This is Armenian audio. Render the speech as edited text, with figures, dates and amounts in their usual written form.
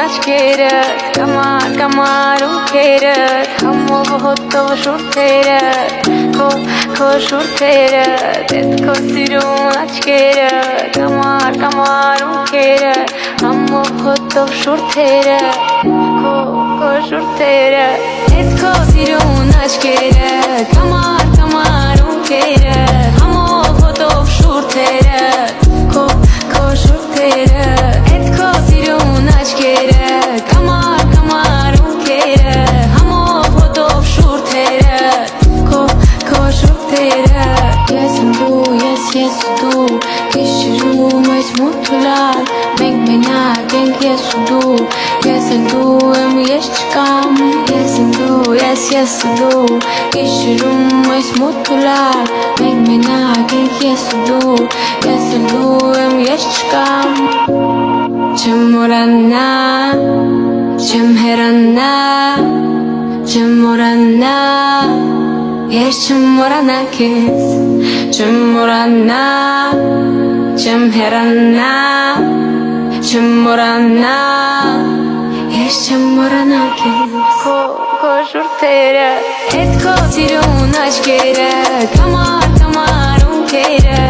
աչքերը կամար ունքերը Համով հոտով շուրթերը Քո շուրթերը Դետ քո սիրուն աչքերը կամար ունքերը Համով հոտով շուրթերը Քո շուրթերը Դետ քո սիրուն աչքերը կամար ունքերը Համով հոտով շուրթերը Քո շուրթերը Էդ քո սիրուն աչքերը կամար ունքերը Համով հոտով շուրթերը Քո շուրթերը Ես եմ դու, ես ու դու Գիշերում այս մութուլան Մենք մենակ ենք ես ու դու Ես եմ դու եմ ես չկամ Ես եմ դու, ես ու դու Գիշերում այս մութուլան Մենք մենակ ենք ես ու դու Ես եմ դու եմ ես չկամ Չեմ մորանա Չեմ հեռանա Չեմ մորանա Ես չեմ մորանա քեզ Չեմ մորանա Չեմ հեռանա Չեմ մորանա Ես չեմ մորանա քեզ Քո շուրթերը Էդ քո սիրուն աչքերը կամար ունքերը